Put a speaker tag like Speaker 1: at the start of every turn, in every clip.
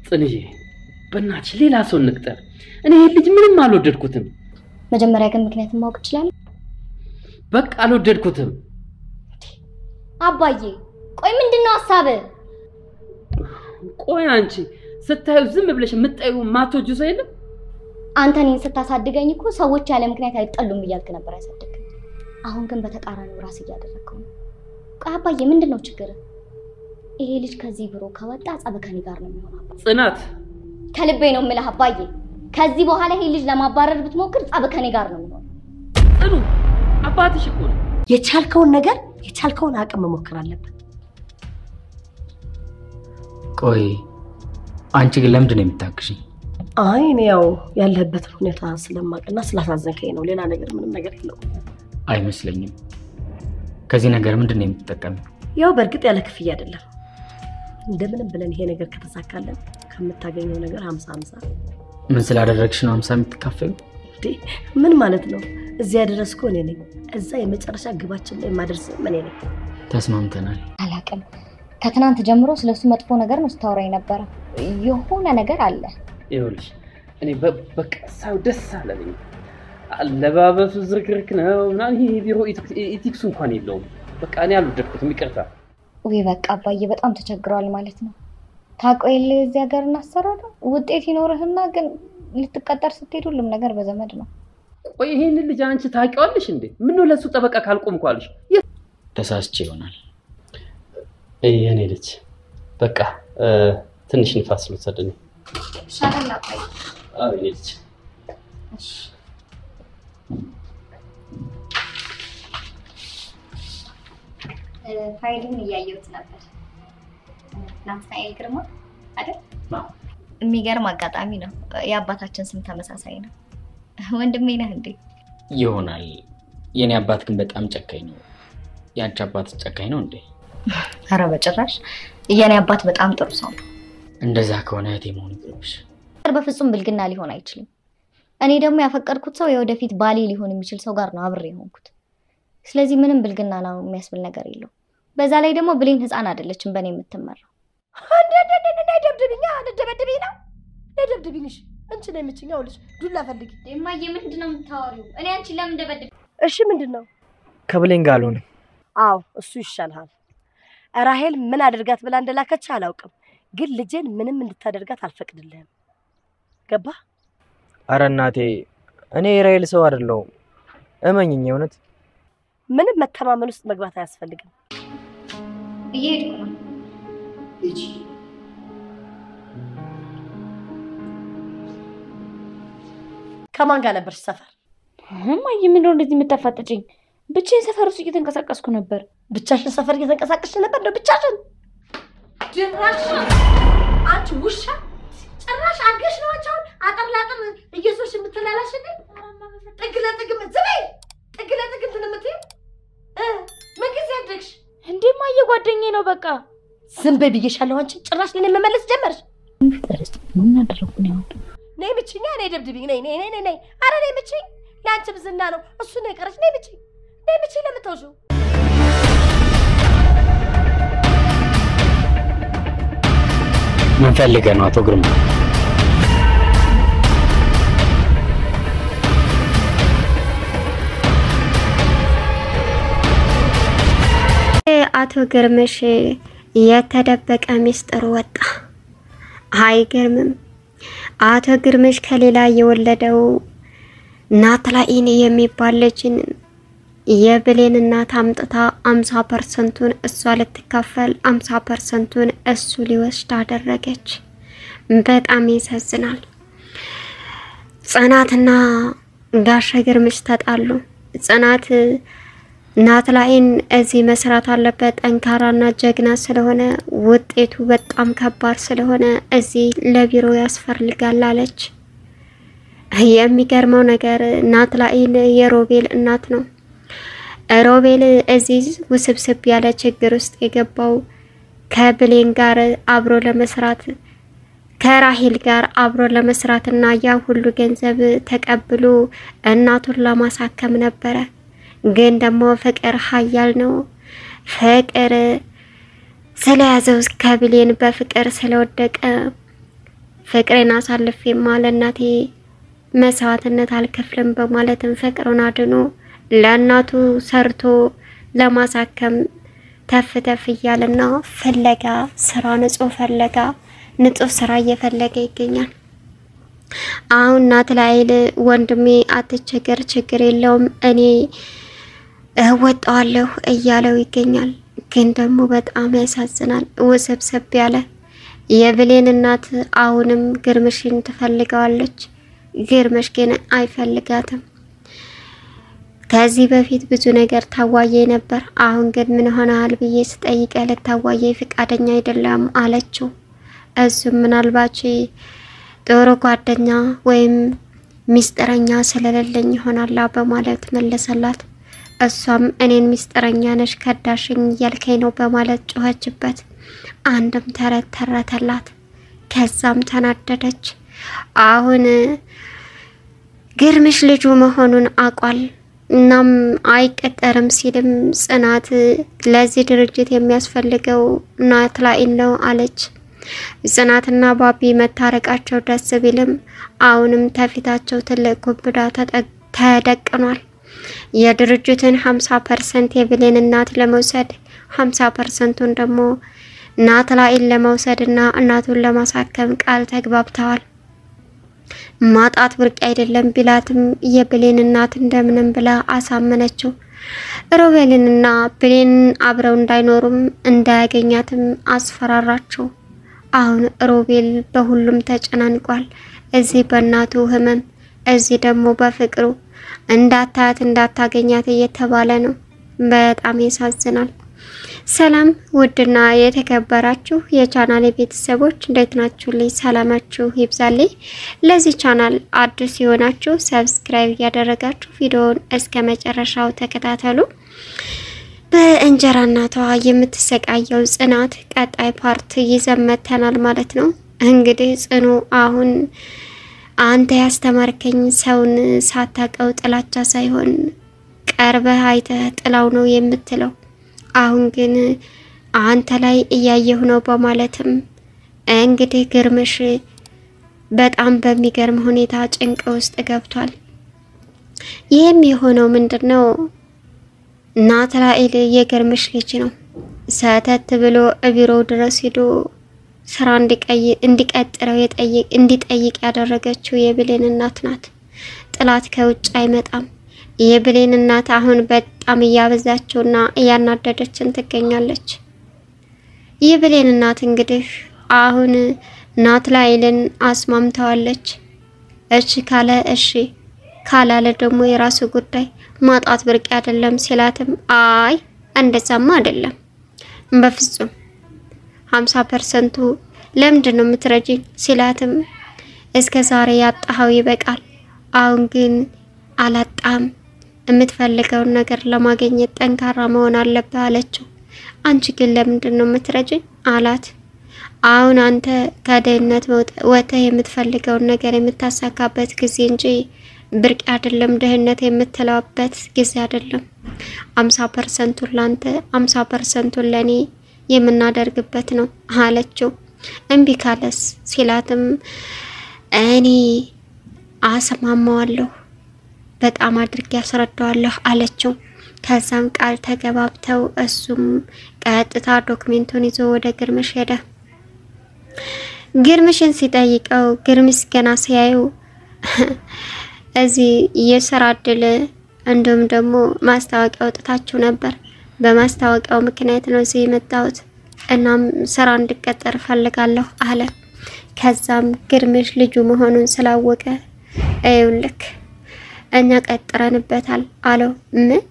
Speaker 1: ጽንዬ በእናትሽ ሌላ ሰው እንቅጠር እኔ ልጅ ምንም አልወደድኩትም
Speaker 2: መጀመሪያ ግን ምክንያቱም ማወቅ ይችላል
Speaker 1: በቃ አልወደድኩትም
Speaker 2: አባዬ ቆይ ምንድነው ሐሳብ
Speaker 1: ቆይ አንቺ ስታዩ ዝም ብለሽ የምትጠይው ማቶጁ ሰው የለም
Speaker 2: አንተ እኔን ስታሳድገኝ እኮ ሰዎች ያለ ምክንያት አይጠሉም እያልክ ነበር ያሳደገኝ አሁን ግን በተቃራኒው ራስ እያደረከው ነው ቆይ አባዬ ምንድነው ችግር ይሄ ልጅ ከዚህ ብሮ ከወጣ ጸበከኒ ጋር ነው የሚሆነው
Speaker 1: ጽናት
Speaker 2: ከልቤ ነው የምልህ አባዬ ከዚህ በኋላ ይሄ ልጅ ለማባረር ብትሞክር ጸበከኒ ጋር ነው የሚሆነው
Speaker 1: ጽኑ አባትሽ እኮ ነው
Speaker 3: የቻልከውን ነገር የቻልከውን አቅም መሞከር አለበት
Speaker 4: ቆይ አንቺ ግን ለምንድን ነው የምታክሽኝ
Speaker 3: አይ እኔ ያው ያለህበት ሁኔታ ስለማቀና ስላሳዘንከኝ ነው ሌላ ነገር ምንም ነገር የለው
Speaker 4: አይመስለኝም ከዚህ ነገር ምንድን ነው የምትጠቀመው
Speaker 3: ያው በርግጥ ያለ ክፍያ አይደለም እንደምንም ብለን ይሄ ነገር ከተሳካለን ከምታገኘው ነገር 50-50
Speaker 4: ምን ስላደረግሽ ነው 50 የምትካፈዩ
Speaker 3: ምን ማለት ነው እዚህ ያደረስከው እኔ ነኝ እዛ የመጨረሻ ግባችን ላይ ማድረስ ምን ነኝ
Speaker 4: ተስማምተናል
Speaker 2: አላቀም ከትናንት ጀምሮ ስለሱ መጥፎ ነገር ነው ስታወራኝ ነበር የሆነ ነገር አለ
Speaker 1: ይኸውልሽ እኔ በቃ ሳው ደስ አለኝ አለባበሱ ዝርክርክ ነው እና ይሄ ቢሮ ኢቲክስ እንኳን የለውም በቃ እኔ አልወደድኩትም ይቅርታ
Speaker 2: ወይ በቃ አባዬ በጣም ተቸግሯል ማለት ነው ታቆይል እዚህ ሀገር እናሰራው ውጤት ይኖርህና ግን ልትቀጠር ስትሄድ ሁሉም ነገር በዘመድ ነው
Speaker 1: ቆይ ይሄን ልጅ አንቺ ታውቂዋለሽ እንዴ ምን ነው ለሱ ጠበቃ ካልቆምኳልሽ
Speaker 4: ተሳስቼ ይሆናል
Speaker 1: የኔ ልጅ በቃ ትንሽ ንፋስ ልውሰድኝ
Speaker 2: ሻላ አባዬ
Speaker 1: አዎ የኔ ልጅ
Speaker 2: እሺ ፋይሉን እያየሁት ነበር ናትናኤል ግርማ አይደል የሚገርም አጋጣሚ ነው የአባታችን ስም ተመሳሳይ ነው ወንድሜ ነህ እንዴ
Speaker 4: ይሆናል የኔ አባት ግን በጣም ጨካኝ ነው ያንቺ አባት ጨካኝ ነው እንዴ
Speaker 2: ኧረ በጭራሽ የኔ አባት በጣም ጥሩ ሰው ነው
Speaker 4: እንደዛ ከሆነ እቴ መሆን ይቅርብሽ
Speaker 2: በፍጹም ብልግና ሊሆን አይችልም እኔ ደግሞ ያፈቀርኩት ሰው የወደፊት ባሌ ሊሆን የሚችል ሰው ጋር ነው አብሬ ሆንኩት ስለዚህ ምንም ብልግና ነው የሚያስብል ነገር የለው በዛ ላይ ደግሞ ብሌን ህፃን አይደለችም በኔ የምትመራው
Speaker 3: ደብድብኛ ለደብድብኝ ነው ለደብድብኝሽ አንቺ ነኝ የምትኛው ልጅ ዱላ ፈልጊ
Speaker 2: እማዬ ምንድነው የምታወሪው እኔ አንቺ ለምን ደብድብ
Speaker 3: እሺ ምንድነው
Speaker 5: ከብሌን ጋር አልሆነ
Speaker 3: አዎ እሱ ይሻላል ራሄል ምን አድርጋት ብላ እንደላከች አላውቅም ግን ልጄን ምንም እንድታደርጋት አልፈቅድልህም ገባ
Speaker 5: አረ እናቴ እኔ ራሄል ሰው አይደለሁም እመኝኝ እውነት
Speaker 3: ምንም መተማመን ውስጥ መግባት አያስፈልግም
Speaker 2: እየሄድኩ ነው
Speaker 4: እጂ
Speaker 3: ከማን ጋር ነበርሽ ሰፈር
Speaker 6: እማዬ ምንድነው እንደዚህ የምታፋጥጪኝ ብቻዬን ሰፈር ውስጥ እየተንቀሳቀስኩ ነበር
Speaker 3: ብቻሽን ሰፈር እየተንቀሳቀስሽ ነበር ነው ብቻሽን ድራሽ አንቺ ውሻ ጭራሽ አድርገሽ ነው አንቺ አጠር ላጠር እየዞርሽ የምትላላሽልኝ ጥግ ለጥግ እንትን የምትይው ምን ጊዜ አድርግሽ
Speaker 6: እንዴ እማዬ ጓደኛዬ ነው በቃ
Speaker 3: ዝም በይ ብዬሻለሁ አንቺ ጭራሽ ለኔ መመለስ ጀመርሽ
Speaker 6: ምን አደረኩኝ አሁን
Speaker 3: ነይ ብቻኛ ነይ ደብድብኝ ነይ አረ ነይ ብቻኝ ላንቺ ብዝና ነው እሱ ነው የቀረሽ ነይ ብቻኝ ለምትወሹ
Speaker 4: ምን ፈልገህ ነው አቶ ግርማ
Speaker 7: አቶ ግርምሽ የተደበቀ ሚስጥር ወጣ አይገርምም አቶ ግርምሽ ከሌላ የወለደው ናትናኤል የሚባል ልጅን የብሌን እናት አምጥታ 50% እሷ ልትካፈል 50% እሱ ሊወስድ አደረገች በጣም ያሳዝናል ጽናትና ጋሻ ግርምሽ ተጣሉ ጽናት ናትናኤል እዚህ መስራት አለበት ጠንካራና ጀግና ስለሆነ ውጤቱ በጣም ከባድ ስለሆነ እዚህ ለቢሮ ያስፈልጋል አለች የሚገርመው ነገር ናትናኤል የሮቤል እናት ነው ሮቤል እዚህ ውስብስብ ያለ ችግር ውስጥ የገባው ከብሌን ጋር አብሮ ለመስራት ከራሄል ጋር አብሮ ለመስራትና ያ ሁሉ ገንዘብ ተቀብሎ እናቱን ለማሳከም ነበረ ግን ደግሞ ፍቅር ኃያል ነው ፍቅር ስለያዘው ከብሌን በፍቅር ስለወደቀ ፍቅሬን አሳልፌማ ለእናቴ መስዋዕትነት አልከፍልም በማለትም ፍቅሩን አድኖ ለእናቱ ሰርቶ ለማሳከም ተፍ ተፍ እያለና ፍለጋ ስራ ንጹህ ስራ እየፈለገ ይገኛል። አሁን ናትናኤል ወንድሜ አትቸገር፣ ችግር የለውም እኔ እወጣዋለሁ እያለው ይገኛል። ግን ደግሞ በጣም ያሳዝናል። ውስብስብ ያለ የብሌን እናት አሁንም ግርምሽን ትፈልገዋለች። ግርምሽ ግን አይፈልጋትም። ከዚህ በፊት ብዙ ነገር ታዋየ ነበር። አሁን ግን ምን ሆነሃል ብዬ ስጠይቅ ልታዋየ ፈቃደኛ አይደለም አለችው። እሱም ምናልባት ጥሩ ጓደኛ ወይም ሚስጥረኛ ስለሌለኝ ይሆናል በማለት መለሰላት። እሷም እኔን ሚስጥረኛ ነሽ ከዳሽኝ እያልከኝ ነው በማለት ጮኸችበት። አንድም ተረት ተረተላት። ከዛም ተናደደች። አሁን ግርምሽ ልጁ መሆኑን አቋል። እናም አይቀጠርም ሲልም ጽናት ለዚህ ድርጅት የሚያስፈልገው ናትናኤል ነው አለች። ጽናትና ባቢ መታረቃቸው ደስ ቢልም አሁንም ተፊታቸው ትልቅ ጉብዳ ተደቅኗል። የድርጅትን 50% የብሌን እናት ለመውሰድ 50%ን ደግሞ ናትናኤል ለመውሰድና እናቱን ለማሳከም ቃል ተግባብተዋል። ማጣት ብርቅ አይደለም ቢላትም የብሌን እናት እንደምንም ብላ አሳመነችው። ሮቤልንና ብሌን አብረው እንዳይኖሩም እንዳያገኛትም አስፈራራቸው። አሁን ሮቤል በሁሉም ተጨናንቋል። እዚህ በእናቱ ህመም፣ እዚህ ደግሞ በፍቅሩ እንዳታያት እንዳታገኛት እየተባለ ነው። በጣም ያሳዝናል። ሰላም ውድና የተከበራችሁ የቻናሌ ቤተሰቦች እንዴት ናችሁልኝ? ሰላማችሁ ይብዛልኝ። ለዚህ ቻናል አዲስ የሆናችሁ ሰብስክራይብ ያደረጋችሁ ቪዲዮውን እስከ መጨረሻው ተከታተሉ። በእንጀራ እናቷ የምትሰቃየው ጽናት ቀጣይ ፓርት ይዘመተናል ማለት ነው። እንግዲህ ጽኑ አሁን አንተ ያስተማርከኝ ሰውን ሳታቀው ጥላቻ ሳይሆን ቀርበህ አይተህ ጥላው ነው የምትለው። አሁን ግን አንተ ላይ እያየሁ ነው በማለትም እንግዲህ ግርምሽ በጣም በሚገርም ሁኔታ ጭንቅ ውስጥ ገብቷል። ይህም የሆነው ምንድነው? ናትናኤል የግርምሽ ልጅ ነው። ሰተት ብሎ ቢሮው ድረስ ሄዶ ስራ እንዲቀጥረው እንዲጠይቅ ያደረገችው የብሌን እናት ናት። ጥላት ከውጭ አይመጣም። የብሌን እናት አሁን በጣም እያበዛችውና እያናደደችን ትገኛለች። የብሌን እናት እንግዲህ አሁን ናትናኤልን አስማምተዋለች። እሺ ካለ እሺ ካላለ ደግሞ የራሱ ጉዳይ፣ ማጣት ብርቅ አይደለም ሲላትም አይ እንደዛማ አይደለም በፍጹም 50% ለምንድን ነው የምትረጂኝ ሲላትም እስከ ዛሬ ያጣኸው ይበቃል፣ አሁን ግን አላጣም፣ የምትፈልገውን ነገር ለማግኘት ጠንካራ መሆን አለብህ አለችው። አንቺ ግን ለምንድን ነው የምትረጂኝ አላት። አሁን አንተ ከደህንነት ወጥተህ የምትፈልገውን ነገር የምታሳካበት ጊዜ እንጂ ብርቅ አይደለም፣ ደህንነት የምትለውበት ጊዜ አይደለም። 50% ላንተ 50% ለኔ የምናደርግበት ነው አለችው። እምቢ ካለስ ሲላትም እኔ አስማማዋለሁ፣ በጣም አድርጌ ያስረዳዋለሁ አለችው። ከዛም ቃል ተገባብተው እሱም ቀጥታ ዶክመንቱን ይዞ ወደ ግርምሽ ሄደ። ግርምሽን ሲጠይቀው ግርምሽ ገና ሲያዩ እዚህ የስራ እድል እንዲሁም ደግሞ ማስታወቂያ ወጥታችሁ ነበር፣ በማስታወቂያው ምክንያት ነው እዚህ የመጣሁት፣ እናም ስራ እንድቀጠር ፈልጋለሁ አለ። ከዛም ግርምሽ ልጁ መሆኑን ስላወቀ አይውልክ እኛ ቀጥረንበታል አለው። ምን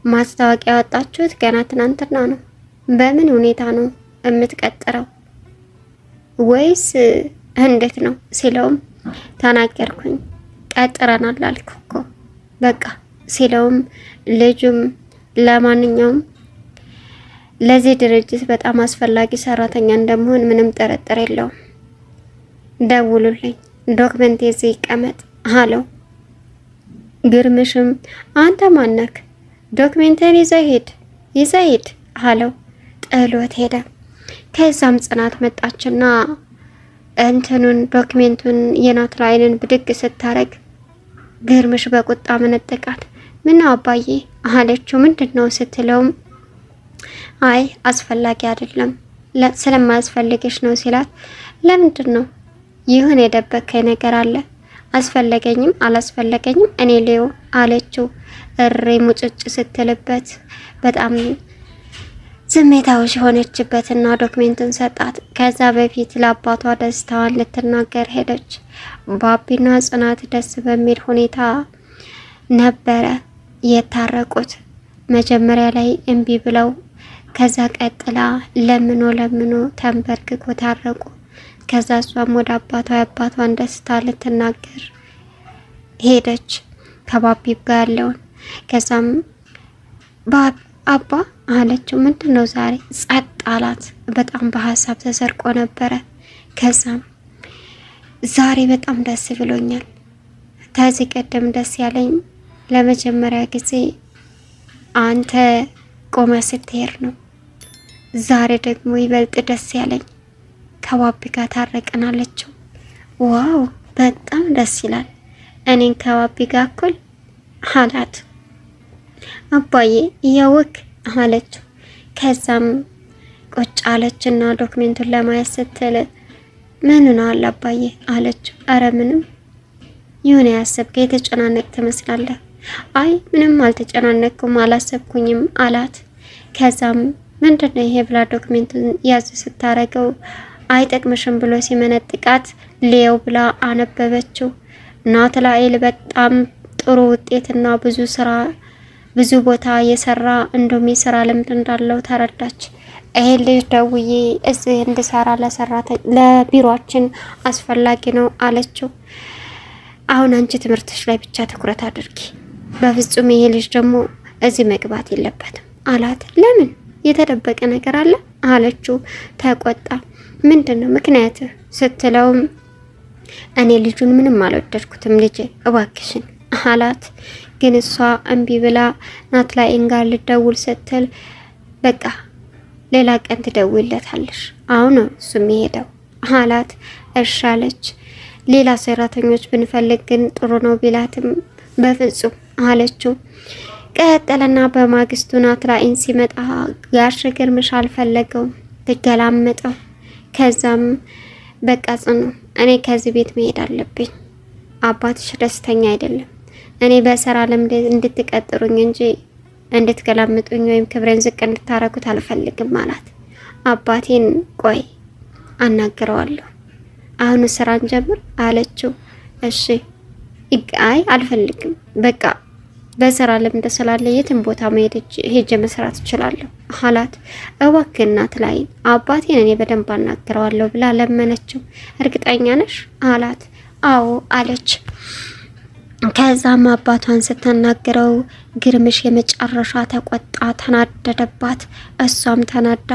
Speaker 7: ማስታወቂያ ወጣችሁት? ገና ትናንትና ነው። በምን ሁኔታ ነው የምትቀጥረው ወይስ እንዴት ነው ሲለውም ተናገርኩኝ፣ ቀጥረናል አልኩኮ በቃ ሲለውም ልጁም ለማንኛውም ለዚህ ድርጅት በጣም አስፈላጊ ሰራተኛ እንደምሆን ምንም ጥርጥር የለውም፣ ደውሉልኝ፣ ዶክመንት እዚህ ይቀመጥ አለው። ግርምሽም አንተ ማነክ? ዶክመንትን ይዘህ ሂድ አለው። ጥሎት ሄደ። ከዛም ጽናት መጣችና እንትኑን ዶክሜንቱን የናትናኤልን ብድግ ስታረግ ግርምሽ በቁጣ መነጠቃት። ምን አባዬ አለችው። ምንድነው ስትለውም አይ አስፈላጊ አይደለም ስለማያስፈልግሽ ነው ሲላት ለምንድነው ይሁን የደበከኝ ነገር አለ አስፈለገኝም አላስፈለገኝም እኔ ሌው አለችው። እሬ ሙጭጭ ስትልበት በጣም ስሜታዊ ሆነችበትና ዶክሜንቱን ሰጣት። ከዛ በፊት ለአባቷ ደስታዋን ልትናገር ሄደች። ባቢና ጽናት ደስ በሚል ሁኔታ ነበረ የታረቁት። መጀመሪያ ላይ እምቢ ብለው ከዛ ቀጥላ ለምኖ ተንበርክኮ ታረቁ። ከዛ እሷም ወደ አባቷን ደስታ ልትናገር ሄደች ከባቢ ጋር ያለውን። ከዛም አባ አለችው። ምንድነው ዛሬ ጸጥ አላት። በጣም በሐሳብ ተሰርቆ ነበረ። ከዛም ዛሬ በጣም ደስ ብሎኛል። ከዚህ ቀደም ደስ ያለኝ ለመጀመሪያ ጊዜ አንተ ቆመ ስትሄድ ነው። ዛሬ ደግሞ ይበልጥ ደስ ያለኝ ከባቢ ጋር ታረቅን አለችው። ዋው በጣም ደስ ይላል። እኔን ከባቢ ጋር እኩል አላት። አባዬ ያወክ አለችው። ከዛም ቁጭ አለችና ዶክሜንቱን ለማየት ስትል ምን ነው አባዬ አለችው። አረ ምንም ይሁን ያሰብከ የተጨናነቅ ትመስላለህ። አይ ምንም አልተጨናነቅኩም አላሰብኩኝም አላት። ከዛም ምንድነው ይሄ ብላ ዶክሜንቱን ያዝ ስታረገው አይጠቅምሽም ብሎ ሲመነጥቃት ሌው ብላ አነበበችው። ናትናኤል በጣም ጥሩ ውጤትና ብዙ ቦታ የሰራ እንደም የሰራ ልምድ እንዳለው ተረዳች። ይሄ ልጅ ደውዬ እዚህ እንድሰራ ለቢሮአችን አስፈላጊ ነው አለችው። አሁን አንቺ ትምህርትሽ ላይ ብቻ ትኩረት አድርጊ፣ በፍጹም ይሄ ልጅ ደግሞ እዚህ መግባት የለበትም አላት። ለምን የተደበቀ ነገር አለ አለችው። ተቆጣ። ምንድነው ምክንያት ስትለውም እኔ ልጁን ምንም አልወደድኩትም ልጅ እባክሽን አላት። ግን እሷ እምቢ ብላ ናትናኤል ጋር ልደውል ስትል በቃ ሌላ ቀን ትደውይለታለሽ አሁን እሱ የሚሄደው አላት። እሺ አለች። ሌላ ሰራተኞች ብንፈልግ ግን ጥሩ ነው ቢላትም በፍጹም አለችው። ቀጠለና በማግስቱ ናትናኤል ሲመጣ ጋሽ ግርምሽ አልፈለገው ተገላመጠው። ከዛም በቃ ጽኑ እኔ ከዚህ ቤት መሄድ አለብኝ፣ አባትሽ ደስተኛ አይደለም፣ እኔ በሰራ ለምድ እንድትቀጥሩኝ እንጂ እንድትገላምጡኝ ወይም ክብሬን ዝቅ እንድታረጉት አልፈልግም ማለት። አባቴን ቆይ አናግረዋለሁ፣ አሁን ስራን ጀምር አለችው። እሺ አይ አልፈልግም በቃ በስራ ለምድ ስላለ የትም ቦታ መሄድ ሄጄ መስራት እችላለሁ አላት። እባክህ ናትናኤል አባቴን እኔ በደንብ አናግረዋለሁ ብላ ለመነችው። እርግጠኛ ነሽ አላት። አዎ አለች። ከዛም አባቷን ስትናገረው ግርምሽ የመጨረሻ ተቆጣ፣ ተናደደባት። እሷም ተናዳ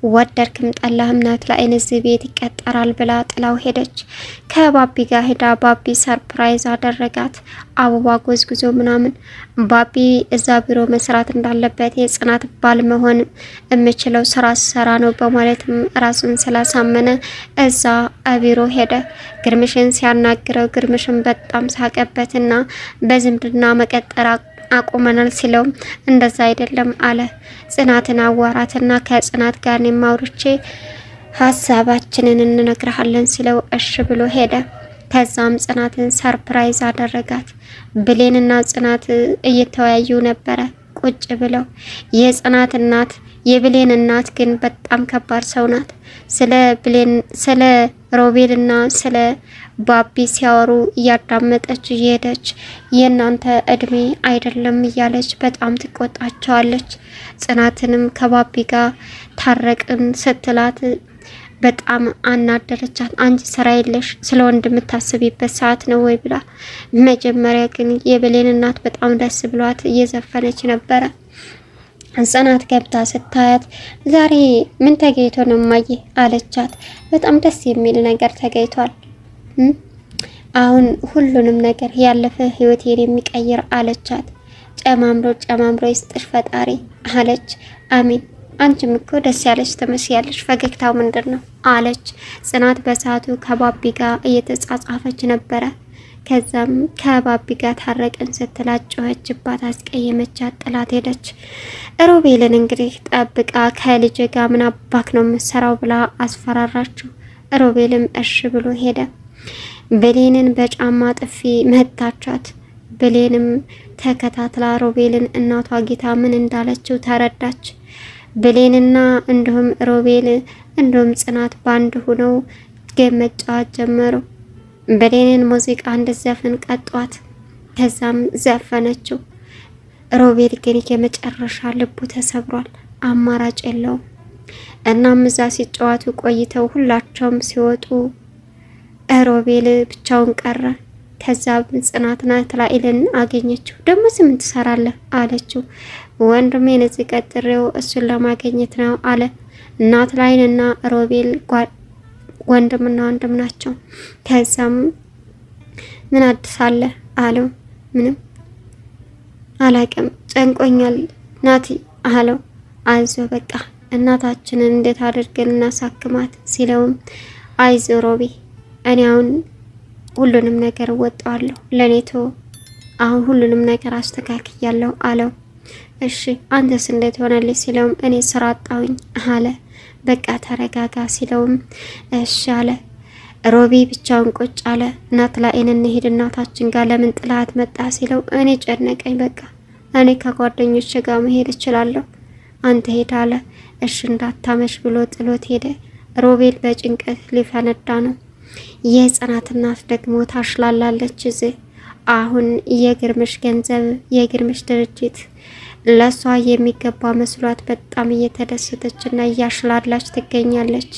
Speaker 7: ወደድክም ጠላህም ናትናኤል እዚህ ቤት ይቀጠራል ብላ ጥላው ሄደች። ከባቢ ጋር ሄዳ ባቢ ሰርፕራይዝ አደረጋት። አበባ ጎዝጉዞ ምናምን ባቢ እዛ ቢሮ መስራት እንዳለበት የጽናት ባል መሆን የምችለው ስራ ሰራ ነው በማለትም ራሱን ስላሳመነ እዛ ቢሮ ሄደ። ግርምሽን ሲያናግረው ግርምሽን በጣም ሳቀበትና በዝምድና መቀጠር አቆመናል ሲለው እንደዛ አይደለም አለ። ጽናትን አዋራትና ከጽናት ጋር ማውርቼ ሐሳባችንን እንነግርሃለን ሲለው እሺ ብሎ ሄደ። ከዛም ጽናትን ሰርፕራይዝ አደረጋት። ብሌንና ጽናት እየተወያዩ ነበረ ቁጭ ብለው። የጽናት እናት የብሌን እናት ግን በጣም ከባድ ሰው ናት። ስለ ሮቤልና ስለ ባቢ ሲያወሩ እያዳመጠች እየሄደች የናንተ እድሜ አይደለም እያለች በጣም ትቆጣቸዋለች። ጽናትንም ከባቢ ጋር ታረቅን ስትላት በጣም አናደረቻት። አንቺ ስራ የለሽ ስለ ወንድ የምታስቢበት ሰዓት ነው ወይ ብላ። መጀመሪያ ግን የብሌን እናት በጣም ደስ ብሏት እየዘፈነች ነበረ። ጽናት ገብታ ስታያት ዛሬ ምን ተገይቶ ነው ማየ አለቻት። በጣም ደስ የሚል ነገር ተገይቷል፣ አሁን ሁሉንም ነገር ያለፈ ህይወቴን የሚቀይር አለቻት። ጨማምሮ ይስጥሽ ፈጣሪ አለች። አሜን አንቺም እኮ ደስ ያለሽ ትመስያለሽ፣ ፈገግታው ምንድነው አለች ጽናት በሰዓቱ ከባቢ ጋር እየተጻጻፈች ነበረ። ከዛም ከባቢ ጋር ታረቀን ስትላት ጮኸችባት፣ አስቀየመቻት፣ ጥላት ሄደች። ሮቤልን እንግዲህ ጠብቃ ከልጅ ጋር ምን አባክ ነው የምትሰራው ብላ አስፈራራችው። ሮቤልም እሺ ብሎ ሄደ። ብሌንን በጫማ ጥፊ መታቻት። ብሌንም ተከታትላ ሮቤልን እናቷ ጌታ ምን እንዳለችው ተረዳች። ብሌንና እንዲሁም ሮቤል እንዲሁም ጽናት ባንድ ሆነው መጫወት ጀመሩ። ብሌንን ሙዚቃ እንድትዘፍን ቀጧት። ከዛም ዘፈነችው። ሮቤል ግን የመጨረሻ ልቡ ተሰብሯል፣ አማራጭ የለውም። እናም እዛ ሲጫወቱ ቆይተው ሁላቸውም ሲወጡ ሮቤል ብቻውን ቀረ። ከዛ ጽናት ናትናኤልን አገኘችው። ደግሞ ምን ትሰራለህ አለችው። ወንድሜን እዚህ ቀጥሬው እሱን ለማግኘት ነው አለ። ናትናኤልና ሮቤል ወንድምና ወንድም ናቸው። ከዛም ምን አዲስ አለ አለው። ምንም አላቅም ጨንቆኛል ናቲ አለው። አይዞ በቃ እናታችንን እንዴት አድርገን እናሳክማት ሲለውም አይዞ ሮቤ እኔ አሁን ሁሉንም ነገር ወጣዋለሁ ለኔቶ አሁን ሁሉንም ነገር አስተካክያለሁ አለው። እሺ አንተስ እንዴት ሆነልኝ ሲለውም እኔ ስራ አጣሁኝ አለ። በቃ ተረጋጋ ሲለውም እሺ አለ። ሮቢ ብቻውን ቁጭ አለ። ናትናኤልን እንሂድ እናታችን ጋር ለምን ጥላት መጣ ሲለው እኔ ጨነቀኝ፣ በቃ እኔ ከጓደኞቼ ጋር መሄድ እችላለሁ አንተ ሄድ አለ። እሺ እንዳታመሽ ብሎ ጥሎት ሄደ። ሮቤል በጭንቀት ሊፈነዳ ነው። የጽናት እናት ደግሞ ታሽላላለች። እዚህ አሁን የግርምሽ ገንዘብ የግርምሽ ድርጅት ለሷ የሚገባ መስሏት በጣም እየተደሰተችና እያሽላላች ትገኛለች።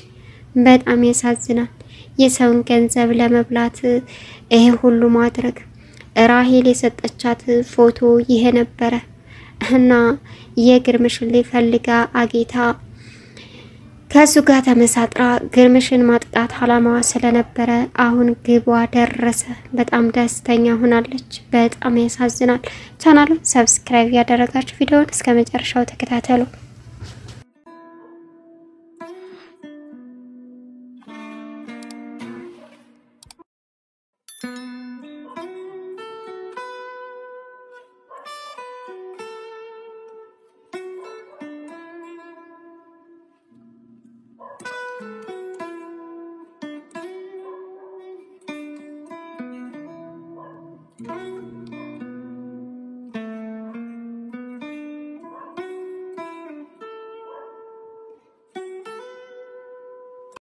Speaker 7: በጣም ያሳዝናል። የሰውን ገንዘብ ለመብላት ይሄ ሁሉ ማድረግ። ራሄል የሰጠቻት ፎቶ ይሄ ነበረ እና የግርምሽን ሊፈልጋ አጌታ ከሱ ጋር ተመሳጥራ ግርምሽን ማጥቃት አላማዋ ስለነበረ አሁን ግቧ ደረሰ። በጣም ደስተኛ ሆናለች። በጣም ያሳዝናል። ቻናሉን ሰብስክራይብ ያደረጋችሁ ቪዲዮውን እስከ መጨረሻው ተከታተሉ።